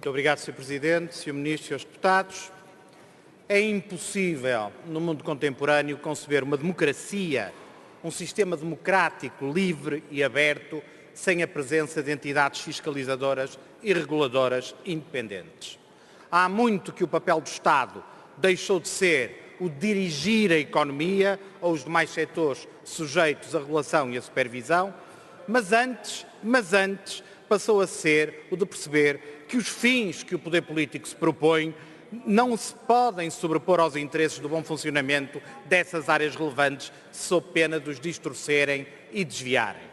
Muito obrigado, Sr. Presidente, Sr. Ministro, Srs. Deputados. É impossível, no mundo contemporâneo, conceber uma democracia, um sistema democrático, livre e aberto, sem a presença de entidades fiscalizadoras e reguladoras independentes. Há muito que o papel do Estado deixou de ser o de dirigir a economia ou os demais setores sujeitos à regulação e à supervisão, mas antes passou a ser o de perceber que os fins que o poder político se propõe não se podem sobrepor aos interesses do bom funcionamento dessas áreas relevantes, sob pena de os distorcerem e desviarem.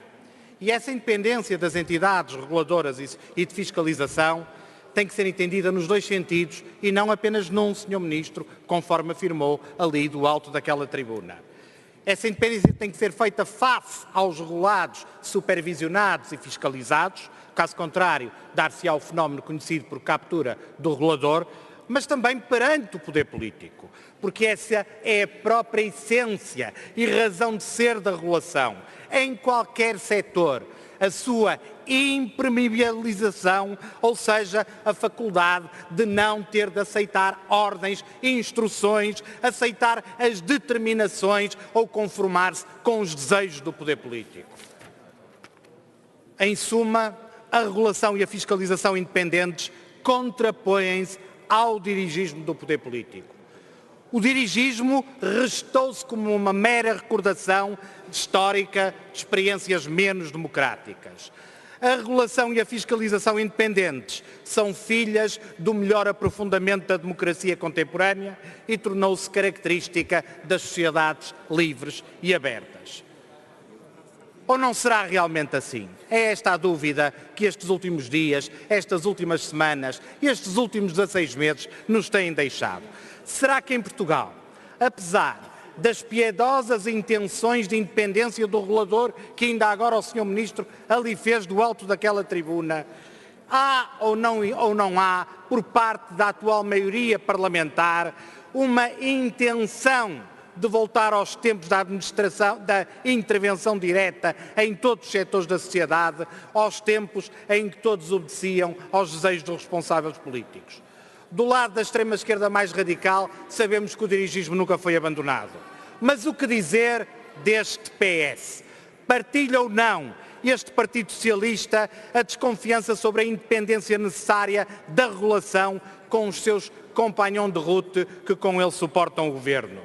E essa independência das entidades reguladoras e de fiscalização tem que ser entendida nos dois sentidos e não apenas num, Sr. Ministro, conforme afirmou ali do alto daquela tribuna. Essa independência tem que ser feita face aos regulados, supervisionados e fiscalizados, caso contrário, dar-se-á o fenómeno conhecido por captura do regulador, mas também perante o poder político, porque essa é a própria essência e razão de ser da regulação. Em qualquer setor, a sua impermeabilização, ou seja, a faculdade de não ter de aceitar ordens, instruções, aceitar as determinações ou conformar-se com os desejos do poder político. Em suma, a regulação e a fiscalização independentes contrapõem-se ao dirigismo do poder político. O dirigismo restou-se como uma mera recordação histórica de experiências menos democráticas. A regulação e a fiscalização independentes são filhas do melhor aprofundamento da democracia contemporânea e tornou-se característica das sociedades livres e abertas. Ou não será realmente assim? É esta a dúvida que estes últimos dias, estas últimas semanas e estes últimos 16 meses nos têm deixado. Será que em Portugal, apesar das piedosas intenções de independência do regulador que ainda agora o Sr. Ministro ali fez do alto daquela tribuna, há ou não há, por parte da atual maioria parlamentar, uma intenção de voltar aos tempos da administração, da intervenção direta em todos os setores da sociedade, aos tempos em que todos obedeciam aos desejos dos responsáveis políticos? Do lado da extrema-esquerda mais radical, sabemos que o dirigismo nunca foi abandonado. Mas o que dizer deste PS? Partilha ou não este Partido Socialista a desconfiança sobre a independência necessária da regulação com os seus companhões de route que com ele suportam o governo?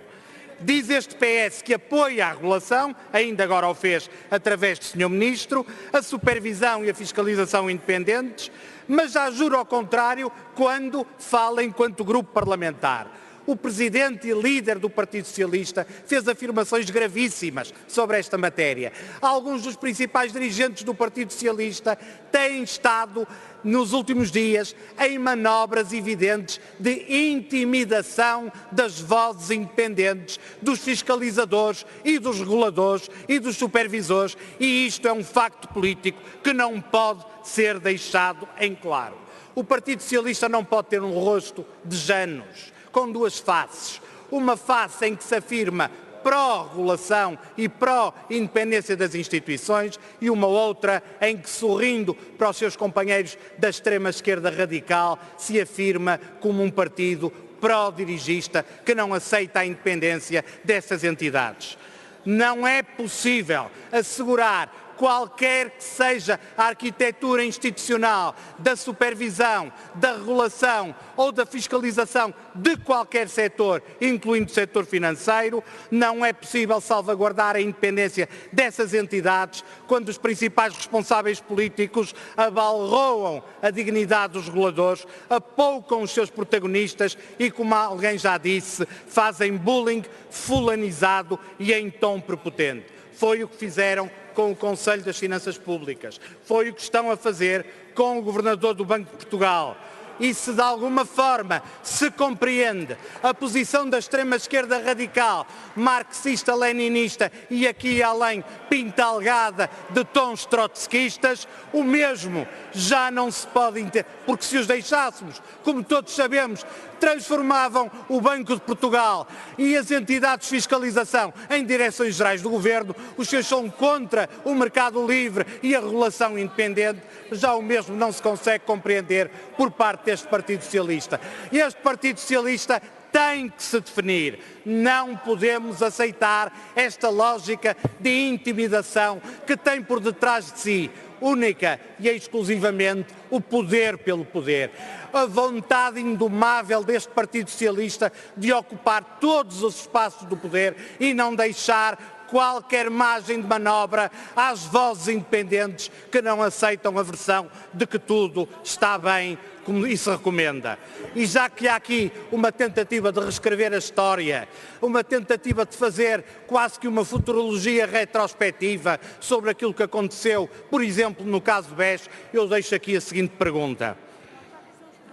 Diz este PS que apoia a regulação, ainda agora o fez através do Sr. Ministro, a supervisão e a fiscalização independentes, mas já jura ao contrário quando fala enquanto grupo parlamentar. O Presidente e líder do Partido Socialista fez afirmações gravíssimas sobre esta matéria. Alguns dos principais dirigentes do Partido Socialista têm estado, nos últimos dias, em manobras evidentes de intimidação das vozes independentes, dos fiscalizadores e dos reguladores e dos supervisores, e isto é um facto político que não pode ser deixado em claro. O Partido Socialista não pode ter um rosto de Janos, com duas faces. Uma face em que se afirma pró-regulação e pró-independência das instituições e uma outra em que, sorrindo para os seus companheiros da extrema-esquerda radical, se afirma como um partido pró-dirigista que não aceita a independência dessas entidades. Não é possível assegurar qualquer que seja a arquitetura institucional da supervisão, da regulação ou da fiscalização de qualquer setor, incluindo o setor financeiro, não é possível salvaguardar a independência dessas entidades quando os principais responsáveis políticos abalroam a dignidade dos reguladores, apoucam os seus protagonistas e, como alguém já disse, fazem bullying fulanizado e em tom prepotente. Foi o que fizeram com o Conselho das Finanças Públicas. Foi o que estão a fazer com o Governador do Banco de Portugal. E se de alguma forma se compreende a posição da extrema-esquerda radical, marxista-leninista e aqui além pintalgada de tons trotskistas, o mesmo já não se pode entender, porque se os deixássemos, como todos sabemos, transformavam o Banco de Portugal e as entidades de fiscalização em direções gerais do Governo, os seus são contra o mercado livre e a regulação independente, já o mesmo não se consegue compreender por parte perante este Partido Socialista. Este Partido Socialista tem que se definir. Não podemos aceitar esta lógica de intimidação que tem por detrás de si, única e exclusivamente, o poder pelo poder. A vontade indomável deste Partido Socialista de ocupar todos os espaços do poder e não deixar qualquer margem de manobra às vozes independentes que não aceitam a versão de que tudo está bem como isso recomenda. E já que há aqui uma tentativa de reescrever a história, uma tentativa de fazer quase que uma futurologia retrospectiva sobre aquilo que aconteceu, por exemplo, no caso BES, eu deixo aqui a seguinte pergunta.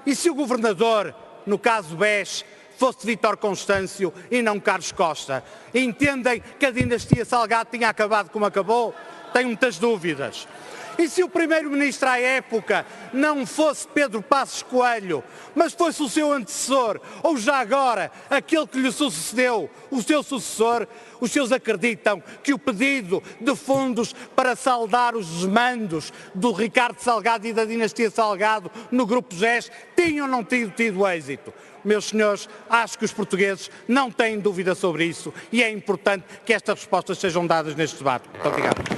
E se o governador, no caso BES, fosse Vítor Constâncio e não Carlos Costa? Entendem que a dinastia Salgado tinha acabado como acabou? Tenho muitas dúvidas. E se o primeiro-ministro à época não fosse Pedro Passos Coelho, mas fosse o seu antecessor, ou já agora, aquele que lhe sucedeu, o seu sucessor, os seus acreditam que o pedido de fundos para saldar os desmandos do Ricardo Salgado e da dinastia Salgado no Grupo GES tinham ou não tido êxito? Meus senhores, acho que os portugueses não têm dúvida sobre isso e é importante que estas respostas sejam dadas neste debate. Muito obrigado.